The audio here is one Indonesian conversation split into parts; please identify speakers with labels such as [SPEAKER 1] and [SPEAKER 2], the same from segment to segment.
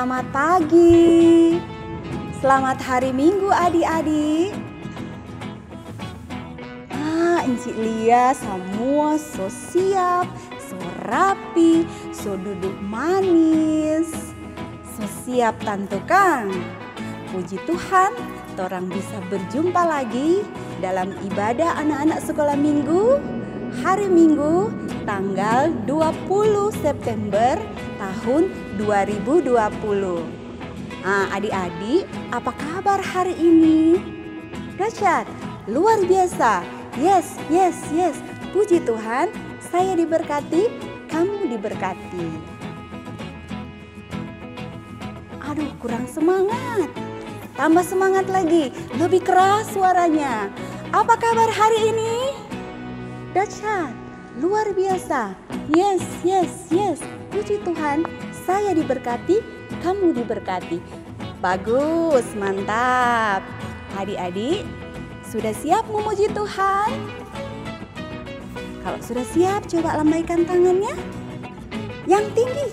[SPEAKER 1] Selamat pagi. Selamat hari Minggu adik-adik. Encik Lia semua so siap, so rapi, so duduk manis. So siap Tante Kang. Puji Tuhan, torang bisa berjumpa lagi dalam ibadah anak-anak sekolah minggu. Hari Minggu tanggal 20 September tahun 2020. Adik-adik, apa kabar hari ini? Dahsyat, luar biasa. Yes. Puji Tuhan, saya diberkati, kamu diberkati. Aduh, kurang semangat. Tambah semangat lagi, lebih keras suaranya. Apa kabar hari ini? Dahsyat, luar biasa. Yes. Puji Tuhan, saya diberkati, kamu diberkati. Bagus, mantap. Adik-adik, sudah siap memuji Tuhan? Kalau sudah siap, coba lambaikan tangannya. Yang tinggi.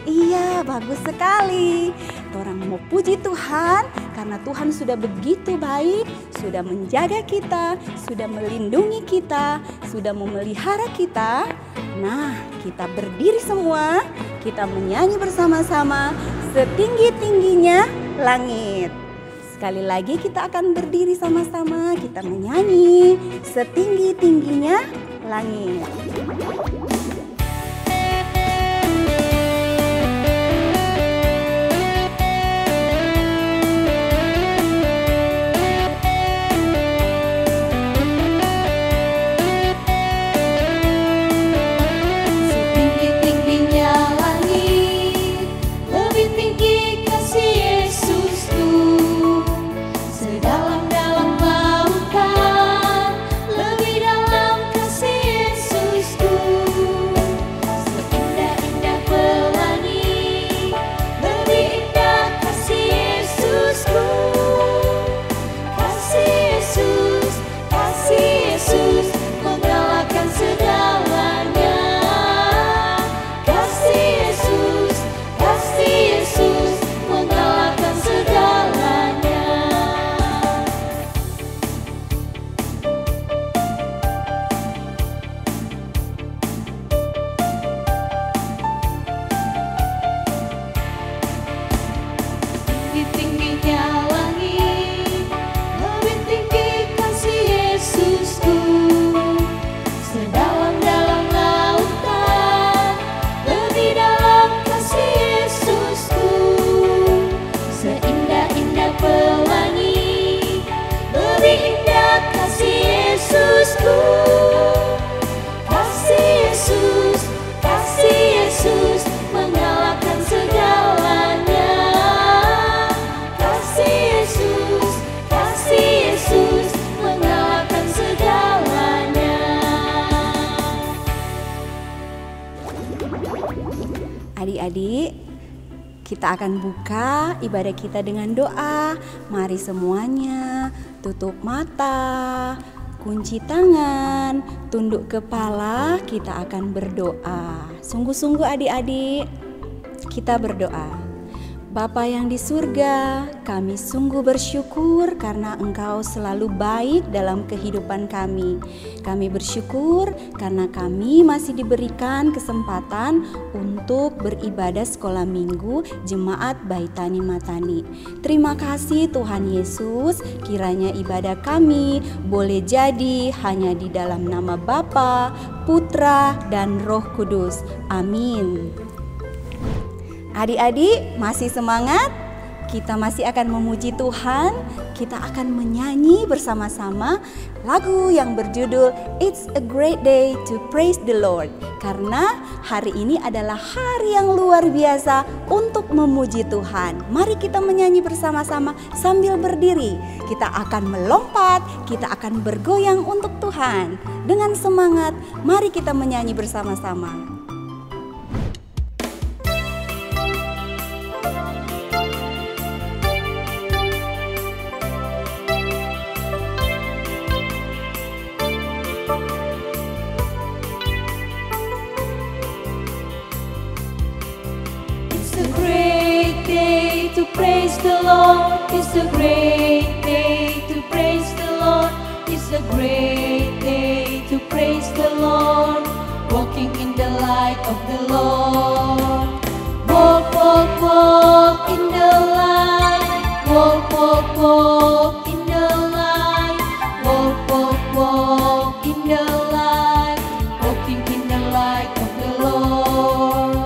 [SPEAKER 1] Iya, bagus sekali. Orang mau puji Tuhan karena Tuhan sudah begitu baik, sudah menjaga kita, sudah melindungi kita, sudah memelihara kita. Nah, kita berdiri semua, kita menyanyi bersama-sama setinggi-tingginya langit. Sekali lagi kita akan berdiri sama-sama, kita menyanyi setinggi-tingginya langit. Adik-adik, kita akan buka ibadah kita dengan doa. Mari semuanya tutup mata, kunci tangan, tunduk kepala, kita akan berdoa. Sungguh-sungguh adik-adik, kita berdoa. Bapa yang di surga, kami sungguh bersyukur karena Engkau selalu baik dalam kehidupan kami. Kami bersyukur karena kami masih diberikan kesempatan untuk beribadah sekolah minggu Jemaat Baitani Matani. Terima kasih Tuhan Yesus, kiranya ibadah kami boleh jadi hanya di dalam nama Bapa, Putra, dan Roh Kudus. Amin. Adik-adik masih semangat? Kita masih akan memuji Tuhan. Kita akan menyanyi bersama-sama lagu yang berjudul It's a Great Day to Praise the Lord. Karena hari ini adalah hari yang luar biasa untuk memuji Tuhan. Mari kita menyanyi bersama-sama sambil berdiri. Kita akan melompat, kita akan bergoyang untuk Tuhan. Dengan semangat, mari kita menyanyi bersama-sama. It's a great
[SPEAKER 2] a great day to praise the Lord. It's a great day to praise the Lord. Walking in the light of the Lord. Walk, walk, walk in the light. Walk, walk, walk in the light. Walk, walk, walk in the light. Walking in the light of the Lord.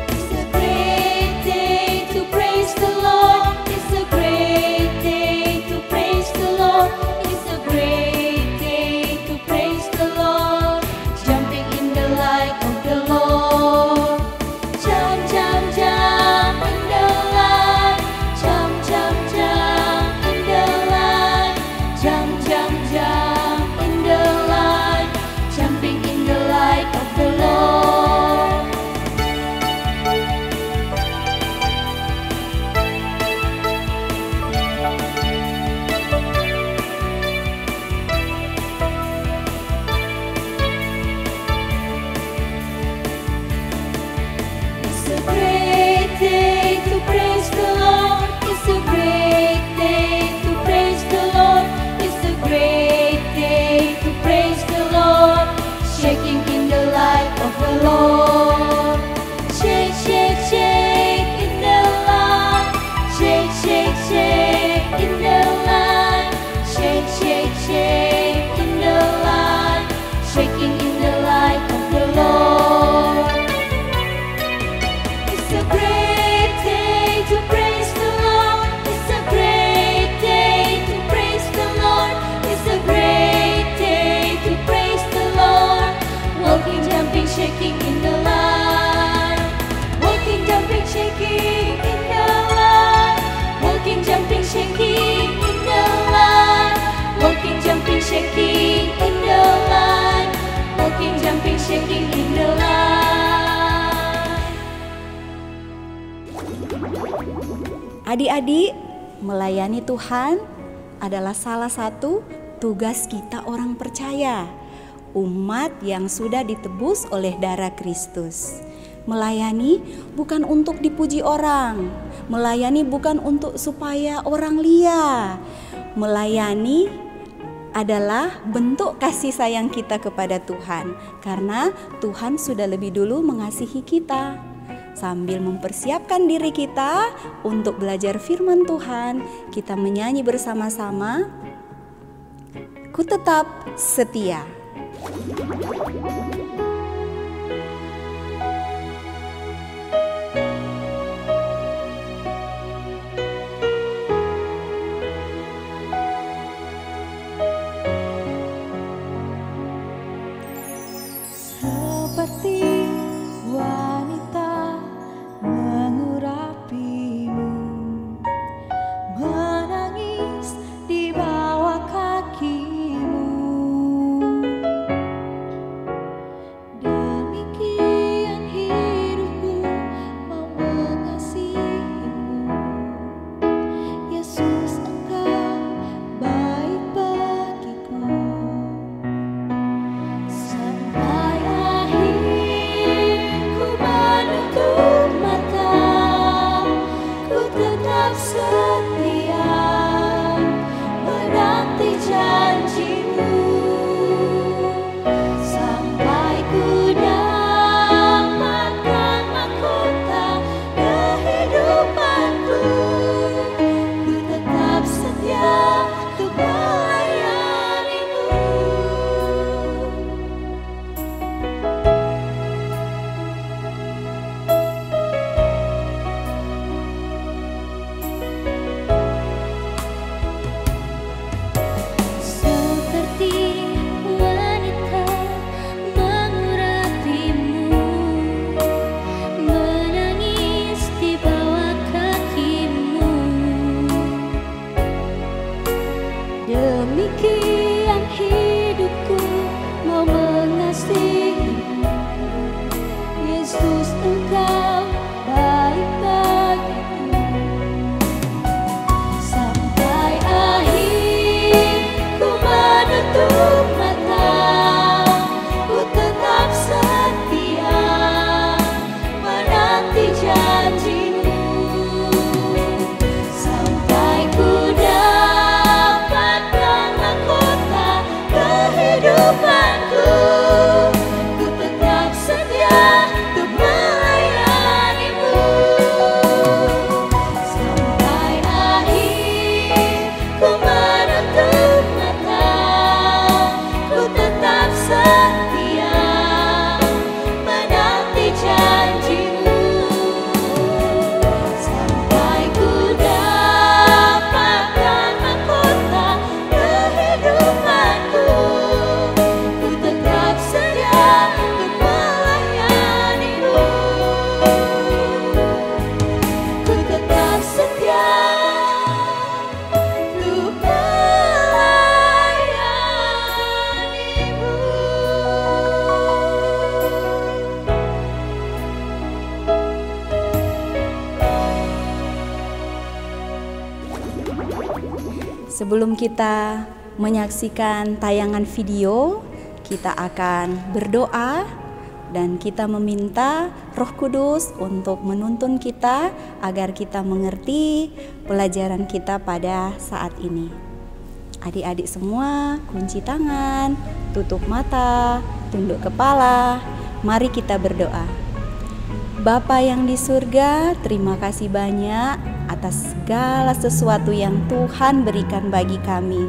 [SPEAKER 2] It's a great day to praise the Lord. It's a great day to praise the Lord. It's a great day to praise the Lord. Jumping in the light of the Lord. Jump, jump, jump in the light. Jump, jump, jump in the light. Jump, jump, jump in the light. Jumping in the light of the Lord. It's a great day to praise the Lord. It's a great day to praise the Lord. It's a great day to praise the Lord. Shaking in the light of the Lord. Shake, shake, shake in the light. Shake, shake, shake in the light. Shake, shake, shake in the light. Shaking in the light of the Lord. It's a great day to praise the Lord. It's a great day to praise the Lord. It's a great day to praise the Lord. Walking, jumping, shaking in the light. Walking, jumping, shaking in the light. Walking, jumping, shaking in the light. Walking, jumping, shaking in the light. Walking, jumping, shaking in the light.
[SPEAKER 1] Adik-adik, melayani Tuhan adalah salah satu tugas kita orang percaya, umat yang sudah ditebus oleh darah Kristus. Melayani bukan untuk dipuji orang, melayani bukan untuk supaya orang lihat. Melayani adalah bentuk kasih sayang kita kepada Tuhan, karena Tuhan sudah lebih dulu mengasihi kita. Sambil mempersiapkan diri kita untuk belajar firman Tuhan, kita menyanyi bersama-sama, Ku Tetap Setia.
[SPEAKER 2] Seperti wanita mengurapimu, menangis di bawah kakimu.
[SPEAKER 1] Sebelum kita menyaksikan tayangan video, kita akan berdoa dan kita meminta Roh Kudus untuk menuntun kita agar kita mengerti pelajaran kita pada saat ini. Adik-adik semua, kunci tangan, tutup mata, tunduk kepala. Mari kita berdoa. Bapa yang di surga, terima kasih banyak atas segala sesuatu yang Tuhan berikan bagi kami.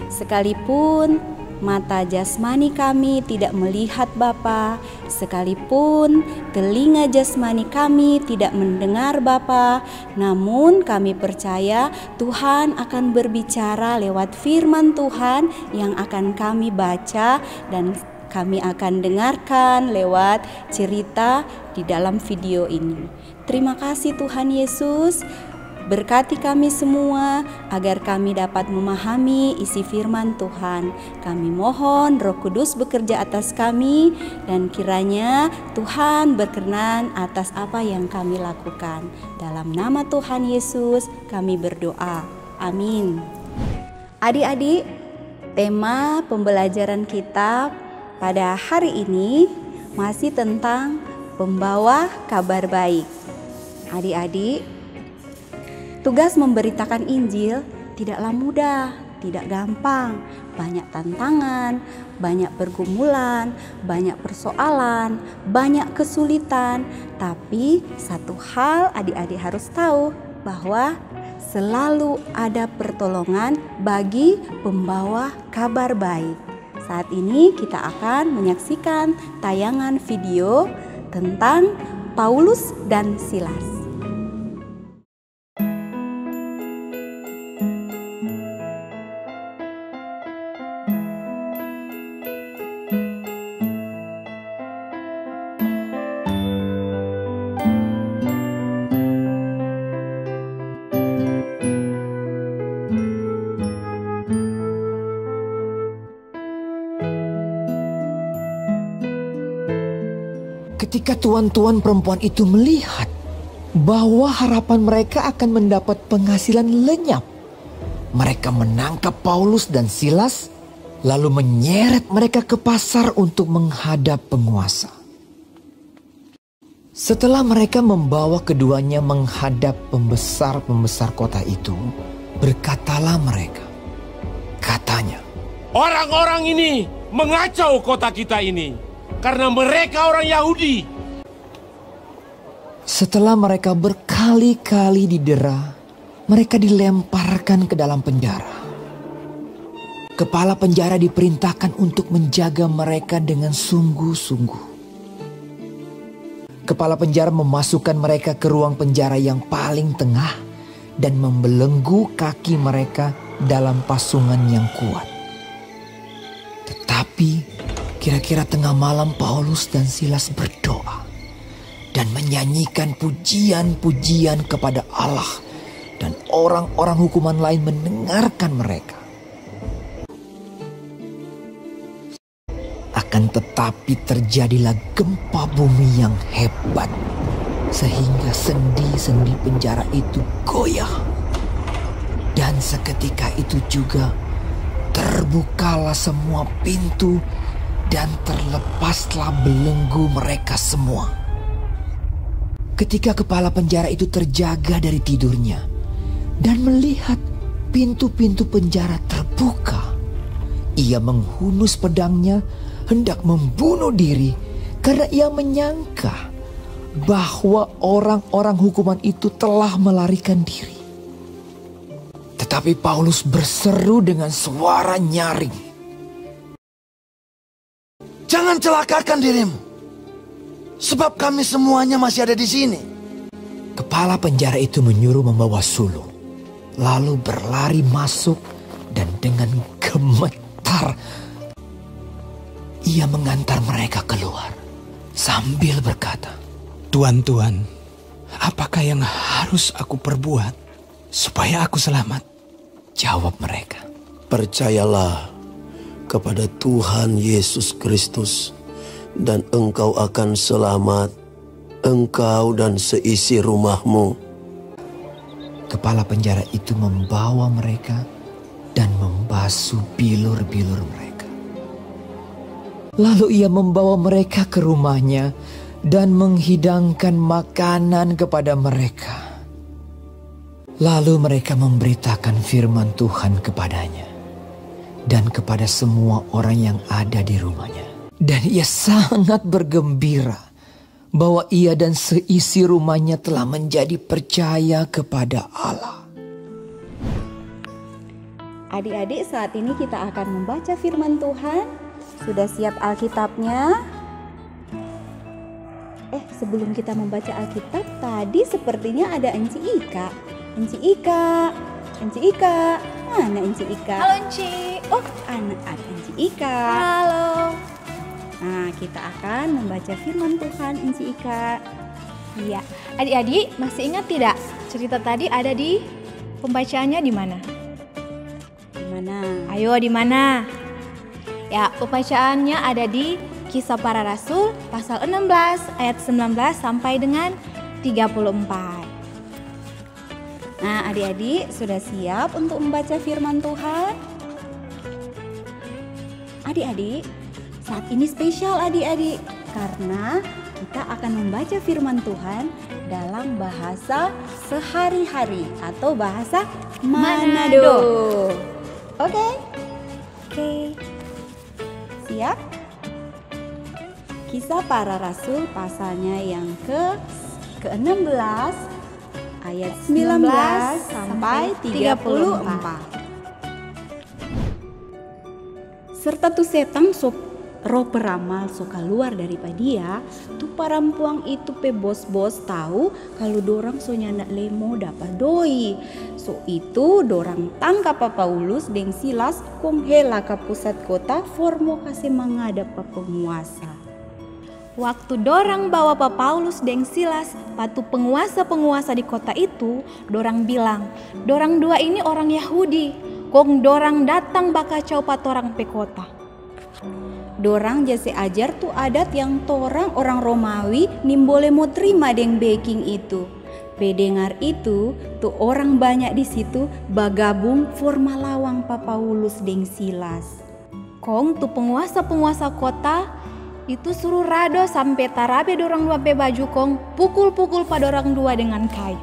[SPEAKER 1] Sekalipun mata jasmani kami tidak melihat Bapa, sekalipun telinga jasmani kami tidak mendengar Bapa, namun kami percaya Tuhan akan berbicara lewat firman Tuhan yang akan kami baca dan kami akan dengarkan lewat cerita di dalam video ini. Terima kasih Tuhan Yesus. Berkati kami semua agar kami dapat memahami isi firman Tuhan. Kami mohon Roh Kudus bekerja atas kami dan kiranya Tuhan berkenan atas apa yang kami lakukan. Dalam nama Tuhan Yesus kami berdoa. Amin. Adik-adik, tema pembelajaran kita pada hari ini masih tentang pembawa kabar baik. Adik-adik, tugas memberitakan Injil tidaklah mudah, tidak gampang. Banyak tantangan, banyak pergumulan, banyak persoalan, banyak kesulitan. Tapi satu hal adik-adik harus tahu, bahwa selalu ada pertolongan bagi pembawa kabar baik. Saat ini kita akan menyaksikan tayangan video tentang Paulus dan Silas.
[SPEAKER 3] Ketika tuan-tuan perempuan itu melihat bahwa harapan mereka akan mendapat penghasilan lenyap, mereka menangkap Paulus dan Silas, lalu menyeret mereka ke pasar untuk menghadap penguasa. Setelah mereka membawa keduanya menghadap pembesar-pembesar kota itu, berkatalah mereka, katanya,
[SPEAKER 4] "Orang-orang ini mengacau kota kita ini karena mereka orang Yahudi."
[SPEAKER 3] Setelah mereka berkali-kali didera, mereka dilemparkan ke dalam penjara. Kepala penjara diperintahkan untuk menjaga mereka dengan sungguh-sungguh. Kepala penjara memasukkan mereka ke ruang penjara yang paling tengah dan membelenggu kaki mereka dalam pasungan yang kuat. Tetapi kira-kira tengah malam Paulus dan Silas berdoa dan menyanyikan pujian-pujian kepada Allah, dan orang-orang hukuman lain mendengarkan mereka. Akan tetapi terjadilah gempa bumi yang hebat, sehingga sendi-sendi penjara itu goyah. Dan seketika itu juga terbukalah semua pintu dan terlepaslah belenggu mereka semua. Ketika kepala penjara itu terjaga dari tidurnya dan melihat pintu-pintu penjara terbuka, ia menghunus pedangnya hendak membunuh diri karena ia menyangka bahwa orang-orang hukuman itu telah melarikan diri. Tetapi Paulus berseru dengan suara nyaring,
[SPEAKER 5] "Jangan celakakan dirimu, sebab kami semuanya masih ada di sini."
[SPEAKER 3] Kepala penjara itu menyuruh membawa sulung, lalu berlari masuk dan dengan gemetar ia mengantar mereka keluar sambil berkata,
[SPEAKER 6] "Tuan-tuan, apakah yang harus aku perbuat supaya aku selamat?"
[SPEAKER 3] Jawab mereka,
[SPEAKER 5] "Percayalah kepada Tuhan Yesus Kristus, dan engkau akan selamat, engkau dan seisi rumahmu."
[SPEAKER 3] Kepala penjara itu membawa mereka dan membasuh bilur-bilur mereka. Lalu ia membawa mereka ke rumahnya dan menghidangkan makanan kepada mereka. Lalu mereka memberitakan firman Tuhan kepadanya dan kepada semua orang yang ada di rumahnya. Dan ia sangat bergembira bahwa ia dan seisi rumahnya telah menjadi percaya kepada Allah.
[SPEAKER 1] Adik-adik, saat ini kita akan membaca firman Tuhan. Sudah siap Alkitabnya? Sebelum kita membaca Alkitab, tadi sepertinya ada Enci Ika. Enci Ika, Enci Ika, mana Enci Ika?
[SPEAKER 7] Halo Enci.
[SPEAKER 1] Oh, anak Enci Ika.
[SPEAKER 7] Halo.
[SPEAKER 1] Nah, kita akan membaca firman Tuhan, Enci Ika.
[SPEAKER 7] Iya, adik-adik masih ingat tidak cerita tadi ada di pembacaannya di mana?
[SPEAKER 1] Di mana?
[SPEAKER 7] Ayo di mana? Ya, pembacaannya ada di Kisah Para Rasul pasal 16 ayat 19 sampai dengan 34.
[SPEAKER 1] Nah, adik-adik sudah siap untuk membaca firman Tuhan? Adik-adik, saat ini spesial adik-adik karena kita akan membaca firman Tuhan dalam bahasa sehari-hari atau bahasa Manado. Oke? Siap? Kisah Para Rasul pasalnya yang ke-16 ayat 19 sampai 34. Serta tu setang roh peramal so keluar daripada dia, tu parampuang itu pe bos-bos tahu kalau dorang so nyandak lemo dapat doi. So itu dorang tangkap Paulus deng Silas kong hela ke pusat kota formo kasih menghadap penguasa.
[SPEAKER 7] Waktu dorang bawa Paulus deng Silas patu penguasa-penguasa di kota itu, dorang bilang, dorang dua ini orang Yahudi, kong dorang datang bakacau patorang pe kota.
[SPEAKER 1] Dorang jase ajar tu adat yang torang orang Romawi nim boleh mau terima deng baking itu. Bedengar itu, tu orang banyak di situ bagabung forma lawang Paulus deng Silas.
[SPEAKER 7] Kong tu penguasa-penguasa kota itu suruh rado sampai tarabe dorang dua pe baju kong pukul-pukul pada orang dua dengan kayu.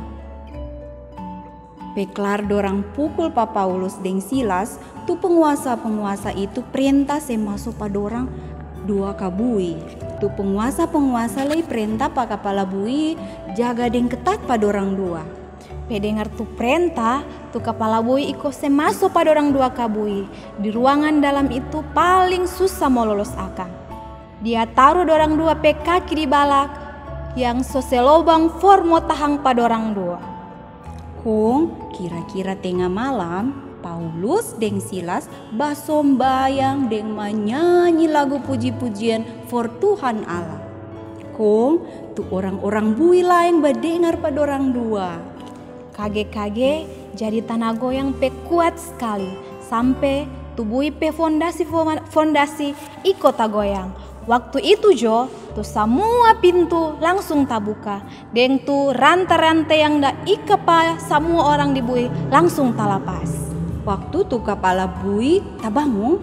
[SPEAKER 1] Peklar dorang pukul Paulus deng Silas, tu penguasa-penguasa itu perintah semasuk pada orang dua kabui. Tu penguasa-penguasa lay perintah pa kepala bui jaga deng ketat pada orang dua.
[SPEAKER 7] Pedengar tu perintah, tu kepala bui iko semasuk pada orang dua kabui. Di ruangan dalam itu paling susah mau lolos akang. Dia taruh dorang dua pe kaki di balak yang seselobang formo tahang pada orang dua.
[SPEAKER 1] Kong kira-kira tengah malam Paulus deng Silas basombayang deng menyanyi lagu puji-pujian for Tuhan Allah. Kong tu orang-orang bui lain berdengar pada orang dua.
[SPEAKER 7] Kage-kage jadi tanah goyang pe kuat sekali sampai tubui pe fondasi ikut goyang. Waktu itu Jo, tu semua pintu langsung tabuka. Deng tu rantai-rantai yang dak ikapa semua orang di bui langsung talapas.
[SPEAKER 1] Waktu tu kepala bui tabangun,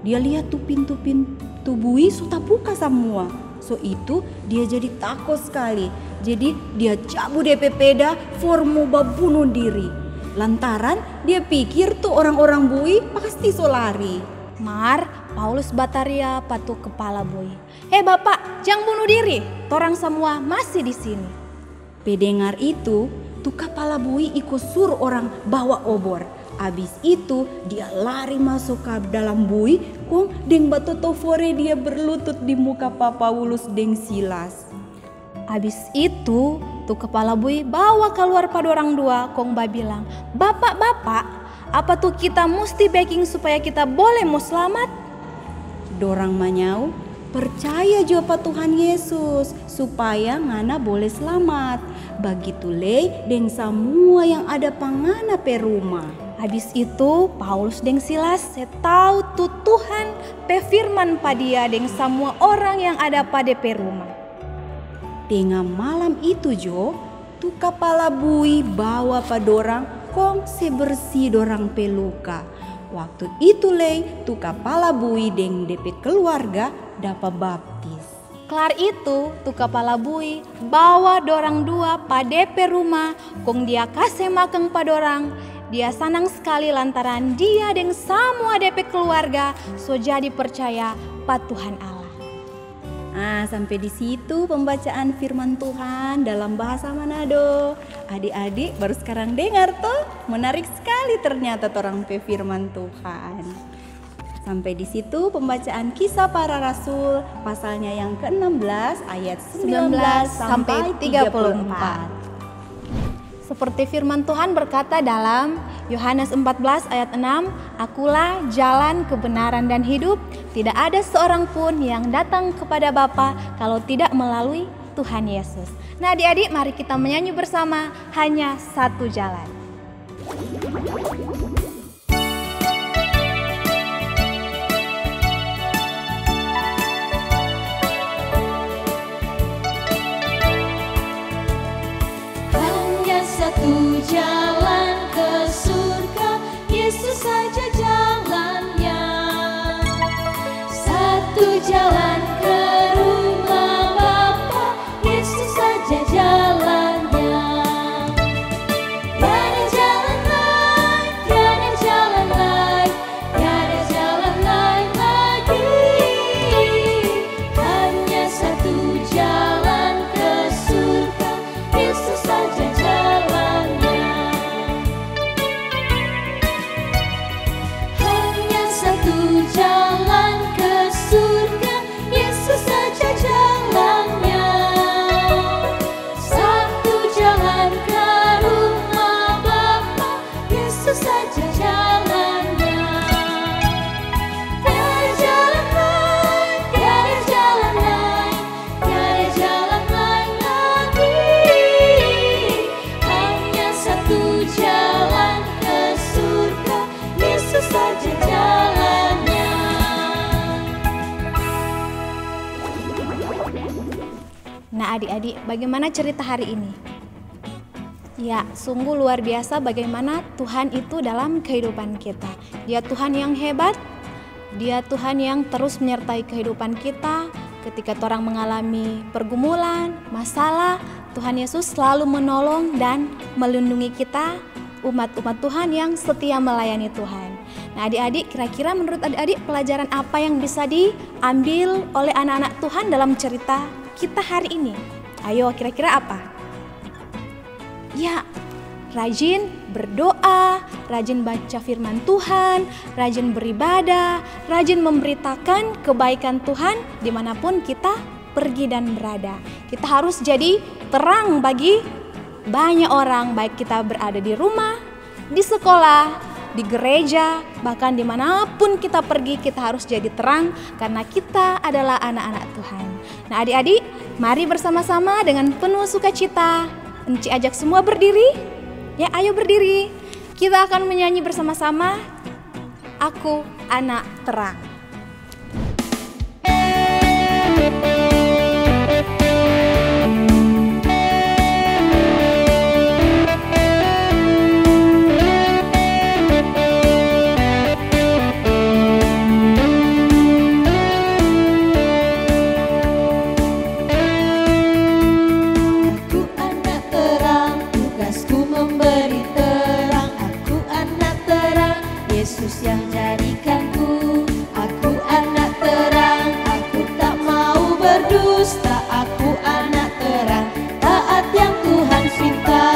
[SPEAKER 1] dia lihat tu pintu-pintu bui so tabuka semua. So itu dia jadi takut sekali. Jadi dia cabut DP peda formo babunuh diri. Lantaran dia pikir tu orang-orang bui pasti so lari.
[SPEAKER 7] Paulus bataria patu kepala bui. Bapak, jangan bunuh diri. Torang semua masih di sini.
[SPEAKER 1] Pedengar itu, tu kepala bui ikut suruh orang bawa obor. Abis itu dia lari masuk ke dalam bui, kong deng batu tofore dia berlutut di muka Paulus deng Silas.
[SPEAKER 7] Abis itu, tu kepala bui bawa keluar pada orang dua, kong bilang, Bapak, apa tuh kita mesti baking supaya kita boleh mau selamat?
[SPEAKER 1] Dorang manyau, percaya jua Tuhan Yesus supaya ngana boleh selamat. Begitu lei deng semua yang ada pangana pe rumah.
[SPEAKER 7] Habis itu Paulus deng Silas tahu tu Tuhan pe firman pa dia deng semua orang yang ada pada pe rumah.
[SPEAKER 1] Tengah malam itu Jo, tu kapala bui bawa pa dorang kong sebersih dorang peluka. Waktu itu lei tu kapala bui deng DP keluarga dapat baptis.
[SPEAKER 7] Kelar itu, tu kapala bui bawa dorang dua pa DP rumah, kong dia kasih makan pa dorang. Dia senang sekali lantaran dia deng semua DP keluarga so jadi percaya pa Tuhan Allah.
[SPEAKER 1] Nah, sampai di situ pembacaan firman Tuhan dalam bahasa Manado. Adik-adik baru sekarang dengar tuh, menarik sekali ternyata orang pe firman Tuhan. Sampai di situ pembacaan Kisah Para Rasul pasalnya yang ke-16 ayat 19 sampai 34.
[SPEAKER 7] Seperti firman Tuhan berkata dalam Yohanes 14 ayat 6, "Akulah jalan, kebenaran dan hidup. Tidak ada seorang pun yang datang kepada Bapa kalau tidak melalui Tuhan Yesus." Nah, adik-adik, mari kita menyanyi bersama Hanya Satu Jalan.
[SPEAKER 2] Satu jalan ke surga, Yesus saja jalannya. Satu jalan ke rumah Bapa, Yesus saja jalannya. Tiada jalan lain, tiada jalan lain, tiada jalan lain lagi. Hanya satu jalan ke surga, Yesus saja jalannya. Jalan ke surga, Yesus saja jalannya. Satu jalan ke rumah Bapa, Yesus saja jalannya. Tiada jalan lain, tiada jalan lain, tiada jalan lain lagi. Hanya satu jalan ke surga, Yesus saja jalannya.
[SPEAKER 7] Nah, adik-adik, bagaimana cerita hari ini? Ya, sungguh luar biasa bagaimana Tuhan itu dalam kehidupan kita. Dia Tuhan yang hebat, Dia Tuhan yang terus menyertai kehidupan kita. Ketika orang mengalami pergumulan, masalah, Tuhan Yesus selalu menolong dan melindungi kita, umat-umat Tuhan yang setia melayani Tuhan. Nah, adik-adik, kira-kira menurut adik-adik pelajaran apa yang bisa diambil oleh anak-anak Tuhan dalam cerita kita hari ini? Ayo, kira-kira apa? Ya, rajin berdoa, rajin baca firman Tuhan, rajin beribadah, rajin memberitakan kebaikan Tuhan dimanapun kita pergi dan berada. Kita harus jadi terang bagi banyak orang, baik kita berada di rumah, di sekolah, di gereja, bahkan dimanapun kita pergi, kita harus jadi terang karena kita adalah anak-anak Tuhan. Nah, adik-adik, mari bersama-sama dengan penuh sukacita. Enci ajak semua berdiri. Ya, ayo berdiri. Kita akan menyanyi bersama-sama, Aku Anak Terang.
[SPEAKER 2] Yesus yang jadikanku, aku anak terang, aku tak mau berdusta, aku anak terang, taat yang Tuhan cinta.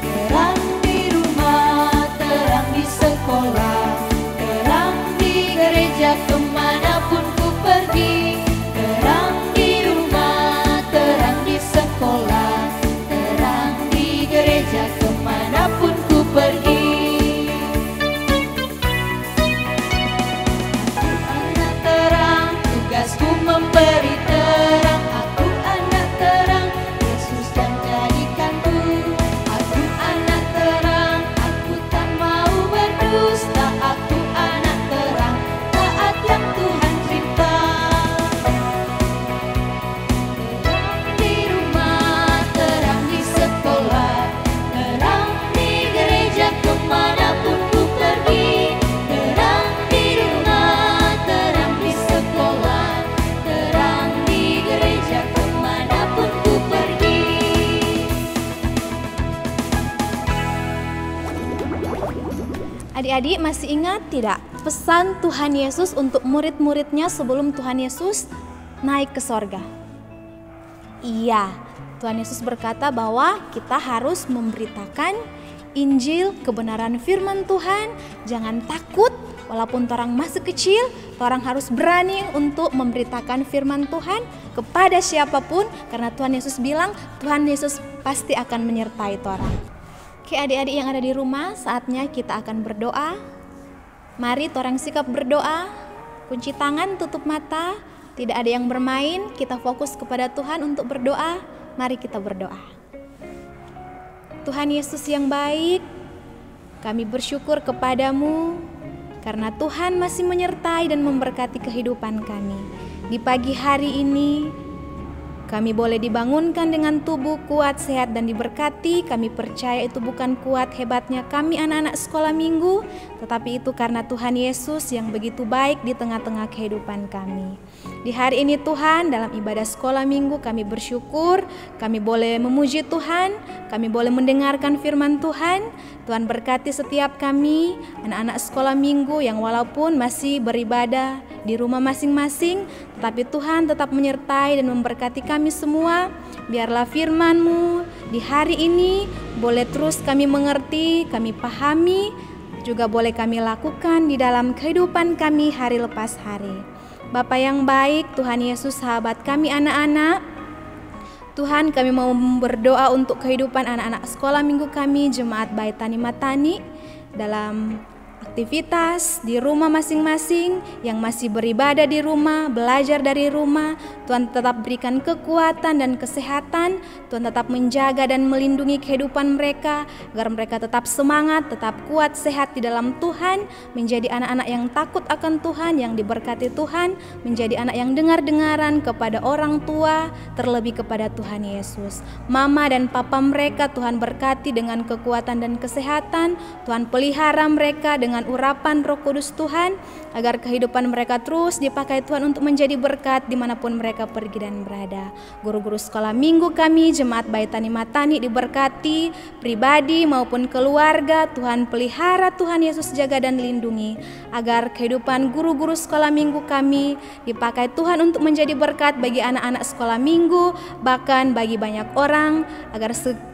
[SPEAKER 2] Terang di rumah, terang di sekolah, terang di gereja kemanapun ku pergi. Terang di rumah, terang di sekolah, terang di gereja kemanapun ku pergi.
[SPEAKER 7] Adik-adik masih ingat tidak pesan Tuhan Yesus untuk murid-muridnya sebelum Tuhan Yesus naik ke sorga? Iya, Tuhan Yesus berkata bahwa kita harus memberitakan Injil, kebenaran firman Tuhan. Jangan takut, walaupun orang masih kecil, orang harus berani untuk memberitakan firman Tuhan kepada siapapun. Karena Tuhan Yesus bilang, Tuhan Yesus pasti akan menyertai orang. Oke, adik-adik yang ada di rumah, saatnya kita akan berdoa. Mari orang sikap berdoa, kunci tangan, tutup mata. Tidak ada yang bermain, kita fokus kepada Tuhan untuk berdoa. Mari kita berdoa. Tuhan Yesus yang baik, kami bersyukur kepadamu karena Tuhan masih menyertai dan memberkati kehidupan kami. Di pagi hari ini, kami boleh dibangunkan dengan tubuh kuat, sehat, dan diberkati. Kami percaya itu bukan kuat hebatnya kami anak-anak sekolah minggu, tetapi itu karena Tuhan Yesus yang begitu baik di tengah-tengah kehidupan kami. Di hari ini Tuhan, dalam ibadah sekolah minggu kami bersyukur, kami boleh memuji Tuhan, kami boleh mendengarkan firman Tuhan. Tuhan berkati setiap kami, anak-anak sekolah minggu yang walaupun masih beribadah di rumah masing-masing, tetapi Tuhan tetap menyertai dan memberkati kami semua. Biarlah firman-Mu di hari ini boleh terus kami mengerti, kami pahami, juga boleh kami lakukan di dalam kehidupan kami hari lepas hari. Bapa yang baik, Tuhan Yesus sahabat kami anak-anak, Tuhan, kami mau berdoa untuk kehidupan anak-anak sekolah minggu kami, Jemaat Bait Tani Matani, dalam aktivitas di rumah masing-masing, yang masih beribadah di rumah, belajar dari rumah. Tuhan tetap berikan kekuatan dan kesehatan. Tuhan tetap menjaga dan melindungi kehidupan mereka, agar mereka tetap semangat, tetap kuat, sehat di dalam Tuhan, menjadi anak-anak yang takut akan Tuhan, yang diberkati Tuhan, menjadi anak yang dengar-dengaran kepada orang tua, terlebih kepada Tuhan Yesus. Mama dan papa mereka Tuhan berkati dengan kekuatan dan kesehatan. Tuhan pelihara mereka dengan urapan Roh Kudus Tuhan, agar kehidupan mereka terus dipakai Tuhan untuk menjadi berkat dimanapun mereka pergi dan berada. Guru-guru sekolah minggu kami, Jemaat Bait Tani Matani diberkati, pribadi maupun keluarga. Tuhan pelihara, Tuhan Yesus jaga dan lindungi, agar kehidupan guru-guru sekolah minggu kami dipakai Tuhan untuk menjadi berkat bagi anak-anak sekolah minggu, bahkan bagi banyak orang,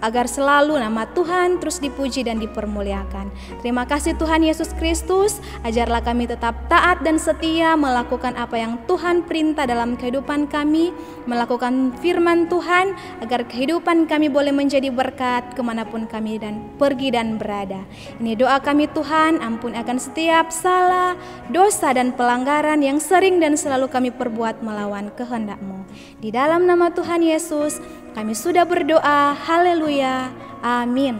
[SPEAKER 7] agar selalu nama Tuhan terus dipuji dan dipermuliakan. Terima kasih Tuhan Yesus Kristus, ajarlah kami tetap taat dan setia melakukan apa yang Tuhan perintah dalam kehidupan kami, melakukan firman Tuhan, agar kehidupan kami boleh menjadi berkat kemanapun kami dan pergi dan berada. Ini doa kami Tuhan, ampun akan setiap salah, dosa dan pelanggaran yang sering dan selalu kami perbuat melawan kehendak-Mu. Di dalam nama Tuhan Yesus kami sudah berdoa, haleluya, amin.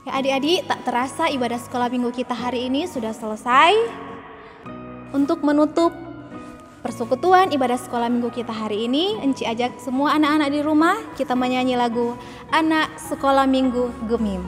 [SPEAKER 7] Ya adik-adik, tak terasa ibadah sekolah minggu kita hari ini sudah selesai. Untuk menutup persekutuan ibadah sekolah minggu kita hari ini, Enci ajak semua anak-anak di rumah kita menyanyi lagu Anak Sekolah Minggu Gemim.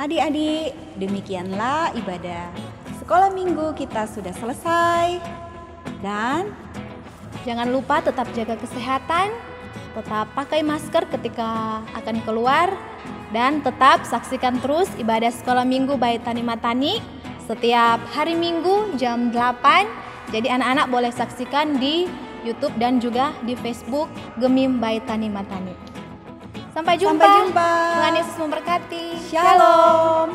[SPEAKER 1] Adik-adik, demikianlah ibadah sekolah minggu kita sudah selesai. Dan
[SPEAKER 7] jangan lupa tetap jaga kesehatan, tetap pakai masker ketika akan keluar, dan tetap saksikan terus ibadah sekolah minggu Bait Tani Matani setiap hari Minggu jam 8. Jadi anak-anak boleh saksikan di YouTube dan juga di Facebook Gemim by Tani Matani. Sampai jumpa. Tuhan Yesus memberkati.
[SPEAKER 1] Shalom.